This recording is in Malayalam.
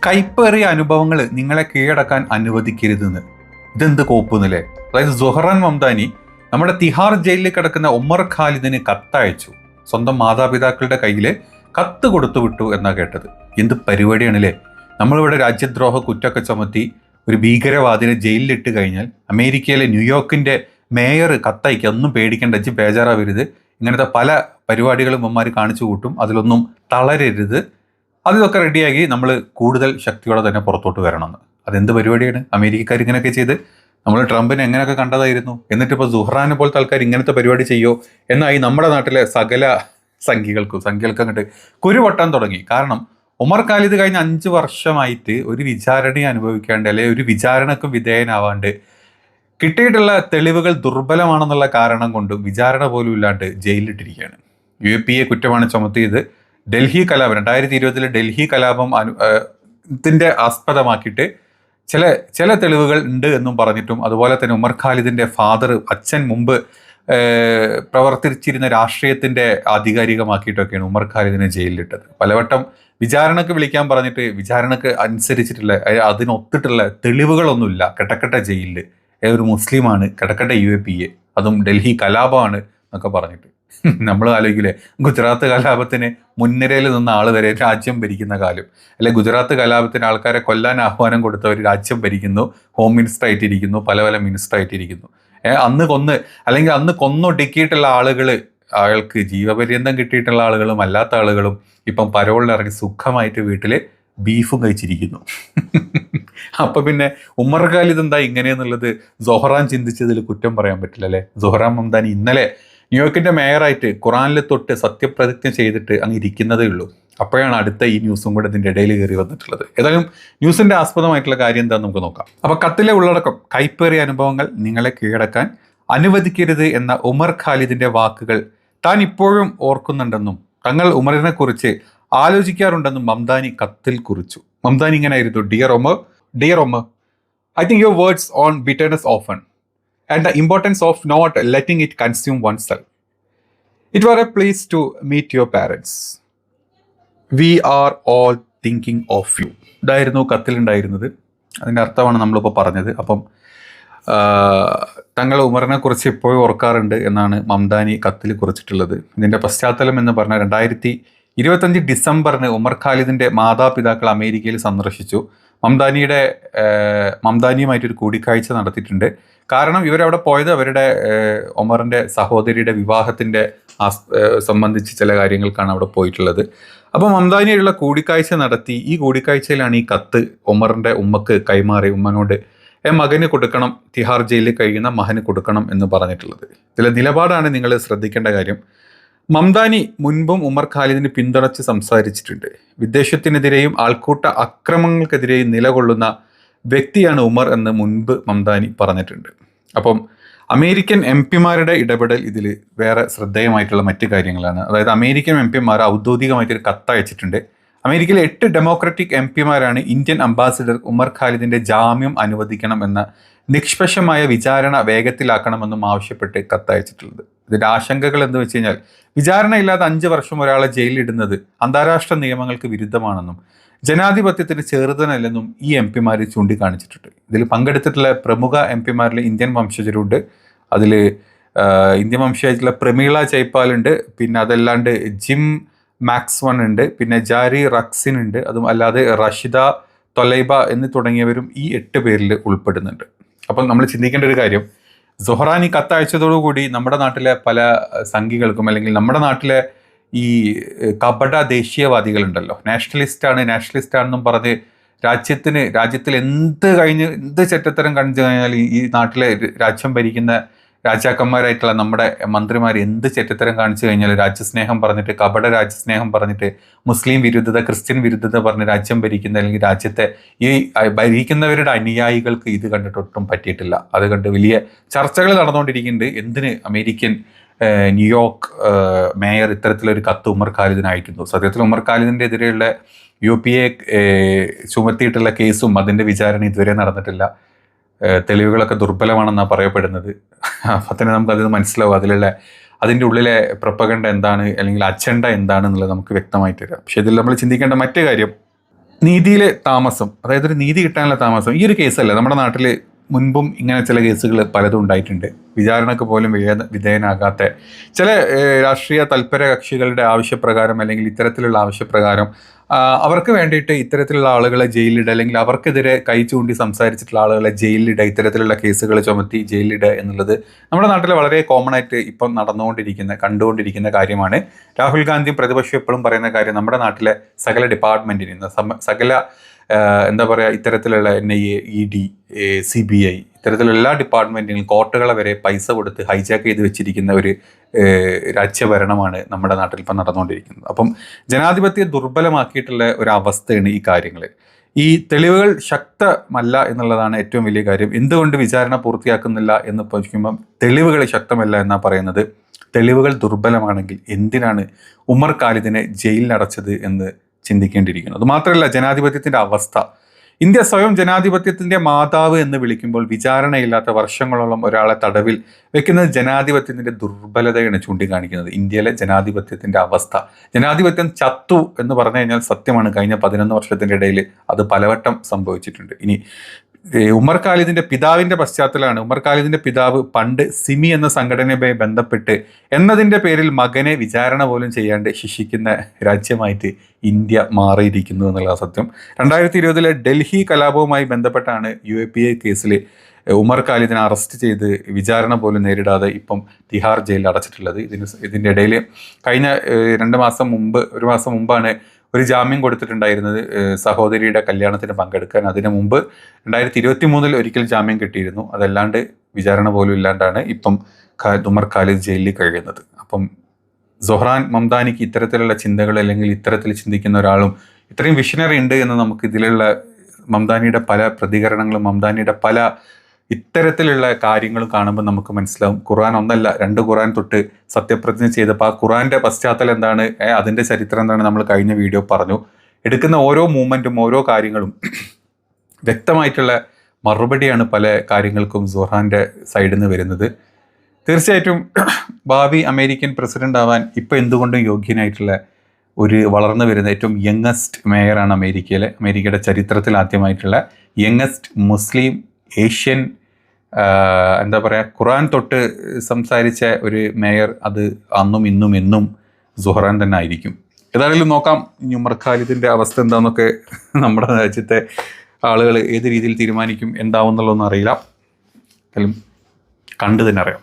കൈപ്പേറിയ അനുഭവങ്ങൾ നിങ്ങളെ കീഴടക്കാൻ അനുവദിക്കരുതെന്ന്. ഇതെന്ത് കോപ്പുന്നല്ലേ? അതായത് സുഹറാൻ മംദാനി നമ്മുടെ തിഹാർ ജയിലിൽ കിടക്കുന്ന ഉമർ ഖാലിദിന് കത്തയച്ചു. സ്വന്തം മാതാപിതാക്കളുടെ കയ്യിൽ കത്ത് കൊടുത്തു വിട്ടു എന്നാ കേട്ടത്. എന്ത് പരിപാടിയാണല്ലേ? നമ്മളിവിടെ രാജ്യദ്രോഹ കുറ്റമൊക്കെ ചുമത്തി ഒരു ഭീകരവാദിനെ ജയിലിലിട്ട് കഴിഞ്ഞാൽ അമേരിക്കയിലെ ന്യൂയോർക്കിന്റെ മേയർ കത്തയക്കുക, ഒന്നും പേടിക്കേണ്ട, അജ്ജ് ബേജാറാവരുത്, ഇങ്ങനത്തെ പല പരിപാടികളും അമ്മമാർ കാണിച്ചു കൂട്ടും, അതിലൊന്നും തളരരുത്, അതിലൊക്കെ റെഡിയാക്കി നമ്മൾ കൂടുതൽ ശക്തിയോടെ തന്നെ പുറത്തോട്ട് വരണമെന്ന്. അതെന്ത് പരിപാടിയാണ്? അമേരിക്കക്കാർ ഇങ്ങനെയൊക്കെ ചെയ്ത് നമ്മൾ ട്രംപിനെ എങ്ങനെയൊക്കെ കണ്ടതായിരുന്നു. എന്നിട്ടിപ്പോൾ സുഹ്റാനെ പോലത്തെ ആൾക്കാർ ഇങ്ങനത്തെ പരിപാടി ചെയ്യോ എന്നായി നമ്മുടെ നാട്ടിലെ സകല സംഖ്യകൾക്ക് അങ്ങോട്ട് കുരുവട്ടാൻ തുടങ്ങി. കാരണം ഉമർ ഖാലിദ് കഴിഞ്ഞ 5 വർഷമായിട്ട് ഒരു വിചാരണ അനുഭവിക്കാണ്ട്, അല്ലെങ്കിൽ ഒരു വിചാരണക്കും വിധേയനാവാണ്ട്, കിട്ടിയിട്ടുള്ള തെളിവുകൾ ദുർബലമാണെന്നുള്ള കാരണം കൊണ്ടും വിചാരണ പോലും ഇല്ലാണ്ട് ജയിലിലിട്ടിരിക്കുകയാണ്. UAPA കുറ്റമാണ് ചുമത്തിയത്. ഡൽഹി കലാപം 2020 ഡൽഹി കലാപം ത്തിന്റെ ആസ്പദമാക്കിയിട്ട് ചില തെളിവുകൾ ഉണ്ട് എന്നും പറഞ്ഞിട്ടും, അതുപോലെ തന്നെ ഉമർ ഖാലിദിന്റെ അച്ഛൻ മുമ്പ് പ്രവർത്തിച്ചിരുന്ന രാഷ്ട്രീയത്തിന്റെ ആധികാരികമാക്കിയിട്ടൊക്കെയാണ് ഉമർ ഖാലിദിനെ ജയിലിലിട്ടത്. പലവട്ടം വിചാരണക്ക് വിളിക്കാൻ പറഞ്ഞിട്ട് വിചാരണക്ക് അനുസരിച്ചിട്ടുള്ള, അതിനൊത്തിട്ടുള്ള തെളിവുകളൊന്നുമില്ല. കെട്ടക്കട്ട ജയിലിൽ ഒരു മുസ്ലിമാണ്, കെട്ടക്കട്ട UAPA, അതും ഡൽഹി കലാപമാണ് എന്നൊക്കെ പറഞ്ഞിട്ട്. നമ്മൾ ആലോചിക്കില്ലേ, ഗുജറാത്ത് കലാപത്തിന് മുൻനിരയിൽ നിന്ന ആൾ വരെ രാജ്യം ഭരിക്കുന്ന കാലം, അല്ലെ ഗുജറാത്ത് കലാപത്തിന് ആൾക്കാരെ കൊല്ലാൻ ആഹ്വാനം കൊടുത്തവർ രാജ്യം ഭരിക്കുന്നു, ഹോം മിനിസ്റ്റർ ആയിട്ടിരിക്കുന്നു, പല മിനിസ്റ്റർ ആയിട്ടിരിക്കുന്നു. അന്ന് കൊന്നൊടുക്കിയിട്ടുള്ള ആളുകൾ, അയാൾക്ക് ജീവപര്യന്തം കിട്ടിയിട്ടുള്ള ആളുകളും അല്ലാത്ത ആളുകളും ഇപ്പം പരോളിലിറങ്ങി സുഖമായിട്ട് വീട്ടിൽ ബീഫും കഴിച്ചിരിക്കുന്നു. അപ്പൊ പിന്നെ ഉമർ ഖാലിദ് എന്താ ഇങ്ങനെയെന്നുള്ളത് സുഹ്റാൻ ചിന്തിച്ചതിൽ കുറ്റം പറയാൻ പറ്റില്ല അല്ലെ? സുഹ്റാൻ മംദാനി ഇന്നലെ ന്യൂയോർക്കിന്റെ മേയറായിട്ട് ഖുറാനിൽ തൊട്ട് സത്യപ്രതിജ്ഞ ചെയ്തിട്ട് അങ്ങ് ഇരിക്കുന്നതേ ഉള്ളൂ. അപ്പോഴാണ് അടുത്ത ഈ ന്യൂസും കൂടെ ഇതിന്റെ ഇടയിൽ കയറി വന്നിട്ടുള്ളത്. ഏതായാലും ന്യൂസിന്റെ ആസ്പദമായിട്ടുള്ള കാര്യം എന്താണെന്ന് നമുക്ക് നോക്കാം. അപ്പൊ കത്തിലെ ഉള്ളടക്കം, കൈപ്പേറിയ അനുഭവങ്ങൾ നിങ്ങളെ കീഴടക്കാൻ അനുവദിക്കരുത് എന്ന ഉമർ ഖാലിദിന്റെ വാക്കുകൾ താൻ ഇപ്പോഴും ഓർക്കുന്നുണ്ടെന്നും തങ്ങൾ ഉമറിനെ കുറിച്ച് ആലോചിക്കാറുണ്ടെന്നും മംദാനി കത്തിൽ കുറിച്ചു. മംദാനി ഇങ്ങനെയായിരുന്നു: dear Umar, I think your words on bitterness often and the importance of not letting it consume oneself. It were a pleasure to meet your parents. We are all thinking of you. ഇതായിരുന്നു കത്തിലുണ്ടായിരുന്നത്. അതിൻ്റെ അർത്ഥമാണ് നമ്മളിപ്പോൾ പറഞ്ഞത്. അപ്പം തങ്ങൾ ഉമറിനെ കുറിച്ച് ഇപ്പോഴും ഓർക്കാറുണ്ട് എന്നാണ് മംദാനി കത്തിൽ കുറിച്ചിട്ടുള്ളത്. ഇതിൻ്റെ പശ്ചാത്തലം എന്ന് പറഞ്ഞാൽ 2025 ഡിസംബറിന് ഉമർ ഖാലിദിന്റെ മാതാപിതാക്കൾ അമേരിക്കയിൽ സന്ദർശിച്ചു. മംദാനിയുമായിട്ടൊരു കൂടിക്കാഴ്ച നടത്തിയിട്ടുണ്ട്. കാരണം ഇവരവിടെ പോയത് അവരുടെ ഉമറിന്റെ സഹോദരിയുടെ വിവാഹത്തിന്റെ സംബന്ധിച്ച് ചില കാര്യങ്ങൾക്കാണ് അവിടെ പോയിട്ടുള്ളത്. അപ്പോൾ മംദാനിയുള്ള കൂടിക്കാഴ്ച നടത്തി. ഈ കൂടിക്കാഴ്ചയിലാണ് ഈ കത്ത് ഉമറിന്റെ ഉമ്മക്ക് കൈമാറി. ഉമ്മനോട് മകന് കൊടുക്കണം, തിഹാർ ജയിലിൽ കഴിയുന്ന മകന് കൊടുക്കണം എന്ന് പറഞ്ഞിട്ടുള്ളത്. ഇതിലെ നിലപാടാണ് നിങ്ങൾ ശ്രദ്ധിക്കേണ്ട കാര്യം. മംദാനി മുൻപും ഉമർ ഖാലിദിന് പിന്തുണച്ച് സംസാരിച്ചിട്ടുണ്ട്. വിദ്വേഷത്തിനെതിരെയും ആൾക്കൂട്ട അക്രമങ്ങൾക്കെതിരെയും നിലകൊള്ളുന്ന വ്യക്തിയാണ് ഉമർ എന്ന് മുൻപ് മംദാനി പറഞ്ഞിട്ടുണ്ട്. അപ്പം അമേരിക്കൻ MP-മാരുടെ ഇടപെടൽ ഇതിൽ വേറെ ശ്രദ്ധേയമായിട്ടുള്ള മറ്റു കാര്യങ്ങളാണ്. അതായത് അമേരിക്കൻ MP-മാർ ഔദ്യോഗികമായിട്ടൊരു കത്ത് അയച്ചിട്ടുണ്ട്. അമേരിക്കയിലെ 8 ഡെമോക്രാറ്റിക് MP-മാരാണ് ഇന്ത്യൻ അംബാസിഡർ ഉമർ ഖാലിദിന്റെ ജാമ്യം അനുവദിക്കണം എന്ന നിഷ്പക്ഷമായ വിചാരണ വേഗത്തിലാക്കണമെന്നും ആവശ്യപ്പെട്ട് കത്തയച്ചിട്ടുള്ളത്. ഇതിന്റെ ആശങ്കകൾ എന്ന് വെച്ച് കഴിഞ്ഞാൽ, വിചാരണയില്ലാതെ 5 വർഷം ഒരാളെ ജയിലിലിടുന്നത് അന്താരാഷ്ട്ര നിയമങ്ങൾക്ക് വിരുദ്ധമാണെന്നും ജനാധിപത്യത്തിന് ചേർന്നതല്ലെന്നും ഈ MP-മാർ ചൂണ്ടിക്കാണിച്ചിട്ടുണ്ട്. ഇതിൽ പങ്കെടുത്തിട്ടുള്ള പ്രമുഖ MP-മാരിൽ ഇന്ത്യൻ വംശജരുണ്ട്. അതിൽ ഇന്ത്യൻ വംശജായിട്ടുള്ള പ്രമീള ജയ്പാൽ ഉണ്ട്, പിന്നെ അതല്ലാണ്ട് ജിം മാക്സ്വൺ ഉണ്ട്, പിന്നെ ജാരി റക്സിൻ ഉണ്ട്, അതും അല്ലാതെ റഷിദ തൊലൈബ എന്ന് തുടങ്ങിയവരും ഈ 8 പേരിൽ ഉൾപ്പെടുന്നുണ്ട്. അപ്പം നമ്മൾ ചിന്തിക്കേണ്ട ഒരു കാര്യം, സുഹ്റാൻ ഈ കത്തയച്ചതോടുകൂടി നമ്മുടെ നാട്ടിലെ പല സംഘികൾക്കും, അല്ലെങ്കിൽ നമ്മുടെ നാട്ടിലെ ഈ കപട ദേശീയവാദികളുണ്ടല്ലോ, നാഷണലിസ്റ്റ് ആണെന്നും പറഞ്ഞ് രാജ്യത്തിൽ എന്ത് ചെറ്റത്തരം കാണിച്ചു കഴിഞ്ഞാൽ ഈ നാട്ടിലെ രാജ്യം ഭരിക്കുന്ന രാജാക്കന്മാരായിട്ടുള്ള നമ്മുടെ മന്ത്രിമാർ എന്ത് ചെറ്റത്തരം കാണിച്ചു കഴിഞ്ഞാൽ രാജ്യസ്നേഹം പറഞ്ഞിട്ട്, കപട രാജ്യസ്നേഹം പറഞ്ഞിട്ട്, മുസ്ലിം വിരുദ്ധത, ക്രിസ്ത്യൻ വിരുദ്ധത പറഞ്ഞ് രാജ്യം ഭരിക്കുന്ന, അല്ലെങ്കിൽ രാജ്യത്തെ ഈ ഭരിക്കുന്നവരുടെ അനുയായികൾക്ക് ഇത് കണ്ടിട്ട് ഒട്ടും പറ്റിയിട്ടില്ല. അത് കണ്ട് വലിയ ചർച്ചകൾ നടന്നുകൊണ്ടിരിക്കുന്നുണ്ട്. എന്തിന് അമേരിക്കൻ ന്യൂയോർക്ക് മേയർ ഇത്തരത്തിലൊരു കത്ത് ഉമർ ഖാലിദിനായിരുന്നു. സത്യത്തിൽ ഉമർ ഖാലിദിൻ്റെ എതിരെയുള്ള UAPA ചുമത്തിയിട്ടുള്ള കേസും അതിൻ്റെ വിചാരണ ഇതുവരെ നടന്നിട്ടില്ല. തെളിവുകളൊക്കെ ദുർബലമാണെന്നാണ് പറയപ്പെടുന്നത്. അപ്പം തന്നെ നമുക്കത് മനസ്സിലാവും അതിൻ്റെ ഉള്ളിലെ പ്രൊപ്പഗണ്ട എന്താണ്, അല്ലെങ്കിൽ അജണ്ട എന്താണെന്നുള്ളത് നമുക്ക് വ്യക്തമായിട്ട് വരാം. പക്ഷെ ഇതിൽ നമ്മൾ ചിന്തിക്കേണ്ട മറ്റു കാര്യം, നീതിയിലെ താമസം, അതായത് ഒരു നീതി കിട്ടാനുള്ള താമസം. ഈ ഒരു കേസല്ല, നമ്മുടെ നാട്ടിൽ മുൻപും ഇങ്ങനെ ചില കേസുകൾ പലതും ഉണ്ടായിട്ടുണ്ട്. വിചാരണക്ക് പോലും വിധേയനാകാത്ത ചില രാഷ്ട്രീയ തൽപര കക്ഷികളുടെ ആവശ്യപ്രകാരം അല്ലെങ്കിൽ ഇത്തരത്തിലുള്ള ആവശ്യപ്രകാരം അവർക്ക് വേണ്ടിയിട്ട് ഇത്തരത്തിലുള്ള ആളുകളെ ജയിലിലിടുക, അല്ലെങ്കിൽ അവർക്കെതിരെ കൈ ചൂണ്ടി സംസാരിച്ചിട്ടുള്ള ആളുകളെ ജയിലിലിടുക, ഇത്തരത്തിലുള്ള കേസുകൾ ചുമത്തി ജയിലിലിടുക എന്നുള്ളത് നമ്മുടെ നാട്ടിൽ വളരെ കോമൺ ആയിട്ട് ഇപ്പം കണ്ടുകൊണ്ടിരിക്കുന്ന കാര്യമാണ്. രാഹുൽ ഗാന്ധി പ്രതിപക്ഷം എപ്പോഴും പറയുന്ന കാര്യം, നമ്മുടെ നാട്ടിലെ സകല ഡിപ്പാർട്ട്മെന്റിന് സകല എന്താ പറയുക, ഇത്തരത്തിലുള്ള NIA, ED, CBI, ഇത്തരത്തിലുള്ള എല്ലാ ഡിപ്പാർട്ട്മെന്റിനും കോർട്ടുകളെ വരെ പൈസ കൊടുത്ത് ഹൈജാക്ക് ചെയ്ത് വെച്ചിരിക്കുന്ന ഒരു രാജ്യഭരണമാണ് നമ്മുടെ നാട്ടിൽ ഇപ്പം നടന്നുകൊണ്ടിരിക്കുന്നത്. അപ്പം ജനാധിപത്യം ദുർബലമാക്കിയിട്ടുള്ള ഒരു അവസ്ഥയാണ് ഈ കാര്യങ്ങൾ. ഈ തെളിവുകൾ ശക്തമല്ല എന്നുള്ളതാണ് ഏറ്റവും വലിയ കാര്യം. എന്തുകൊണ്ട് വിചാരണ പൂർത്തിയാക്കുന്നില്ല എന്ന് ചോദിക്കുമ്പം തെളിവുകൾ ശക്തമല്ല എന്നാണ് പറയുന്നത്. തെളിവുകൾ ദുർബലമാണെങ്കിൽ എന്തിനാണ് ഉമർ ഖാലിദിനെ ജയിലിലടച്ചത് എന്ന് ചിന്തിക്കേണ്ടിയിരിക്കുന്നു. അതുമാത്രമല്ല, ജനാധിപത്യത്തിൻ്റെ അവസ്ഥ, ഇന്ത്യ സ്വയം ജനാധിപത്യത്തിൻ്റെ മാതാവ് എന്ന് വിളിക്കുമ്പോൾ വിചാരണയില്ലാത്ത വർഷങ്ങളോളം ഒരാളെ തടവിൽ വെക്കുന്നത് ജനാധിപത്യത്തിൻ്റെ ദുർബലതയാണ് ചൂണ്ടിക്കാണിക്കുന്നത്. ഇന്ത്യയിലെ ജനാധിപത്യത്തിൻ്റെ അവസ്ഥ, ജനാധിപത്യം ചത്തു എന്ന് പറഞ്ഞു കഴിഞ്ഞാൽ സത്യമാണ്. കഴിഞ്ഞ 11 വർഷത്തിൻ്റെ ഇടയിൽ അത് പലവട്ടം സംഭവിച്ചിട്ടുണ്ട്. ഇനി ഉമർ ഖാലിദിന്റെ പിതാവിന്റെ പശ്ചാത്തലമാണ്. ഉമർ ഖാലിദിന്റെ പിതാവ് പണ്ട് സിമി എന്ന സംഘടനയുമായി ബന്ധപ്പെട്ട് എന്നതിൻ്റെ പേരിൽ മകനെ വിചാരണ പോലും ചെയ്യാണ്ട് ശിക്ഷിക്കുന്ന രാജ്യമായിട്ട് ഇന്ത്യ മാറിയിരിക്കുന്നു എന്നുള്ള സത്യം. 2020 ഡൽഹി കലാപവുമായി ബന്ധപ്പെട്ടാണ് UAPA കേസിൽ ഉമർ ഖാലിദിനെ അറസ്റ്റ് ചെയ്ത് വിചാരണ പോലും നേരിടാതെ ഇപ്പം തിഹാർ ജയിലിൽ അടച്ചിട്ടുള്ളത്. ഇതിൻ്റെ ഇടയിൽ കഴിഞ്ഞ 1 മാസം മുമ്പാണ് ഒരു ജാമ്യം കൊടുത്തിട്ടുണ്ടായിരുന്നത് സഹോദരിയുടെ കല്യാണത്തിന് പങ്കെടുക്കാൻ. അതിനു മുമ്പ് 2023 ഒരിക്കൽ ജാമ്യം കിട്ടിയിരുന്നു. അതല്ലാണ്ട് വിചാരണ പോലും ഇല്ലാണ്ടാണ് ഇപ്പം ഉമർ ഖാലിദ് ജയിലിൽ കഴിയുന്നത്. അപ്പം സൊഹ്റാൻ മംദാനിക്ക് ഇത്തരത്തിലുള്ള ചിന്തകൾ, അല്ലെങ്കിൽ ഇത്തരത്തിൽ ചിന്തിക്കുന്ന ഒരാളും ഇത്രയും വിഷനറി ഉണ്ട് എന്ന് നമുക്ക് ഇതിലുള്ള മംദാനിയുടെ പല പ്രതികരണങ്ങളും, മംദാനിയുടെ പല ഇത്തരത്തിലുള്ള കാര്യങ്ങളും കാണുമ്പോൾ നമുക്ക് മനസ്സിലാവും. ഖുർആൻ 1 അല്ല 2 ഖുർആൻ തൊട്ട് സത്യപ്രതിജ്ഞ ചെയ്തപ്പോൾ ആ ഖുർആൻ്റെ പശ്ചാത്തലം എന്താണ്, അതിൻ്റെ ചരിത്രം എന്താണ് നമ്മൾ കഴിഞ്ഞ വീഡിയോ പറഞ്ഞു. എടുക്കുന്ന ഓരോ മൂവ്മെൻറ്റും ഓരോ കാര്യങ്ങളും വ്യക്തമായിട്ടുള്ള മറുപടിയാണ് പല കാര്യങ്ങൾക്കും സൊഹ്റാൻ്റെ സൈഡിൽ നിന്ന് വരുന്നത്. തീർച്ചയായിട്ടും ഭാവി അമേരിക്കൻ പ്രസിഡന്റ് ആവാൻ ഇപ്പോൾ എന്തുകൊണ്ടും യോഗ്യനായിട്ടുള്ള ഒരു വളർന്നു വരുന്ന ഏറ്റവും യങ്ങസ്റ്റ് മേയറാണ് അമേരിക്കയുടെ ചരിത്രത്തിൽ ആദ്യമായിട്ടുള്ള യങ്ങസ്റ്റ് മുസ്ലിം ഏഷ്യൻ എന്താ പറയുക, ഖുർആൻ തൊട്ട് സംസാരിച്ച ഒരു മേയർ. അത് അന്നും ഇന്നും എന്നും സൊഹ്റാൻ തന്നെ ആയിരിക്കും. ഏതായാലും നോക്കാം ഉമർ ഖാലിദിൻ്റെ അവസ്ഥ എന്താണെന്നൊക്കെ. നമ്മുടെ രാജ്യത്തെ ആളുകൾ ഏത് രീതിയിൽ തീരുമാനിക്കും എന്താവും എന്നുള്ളതൊന്നും അറിയില്ല. കണ്ടു തന്നെ അറിയാം.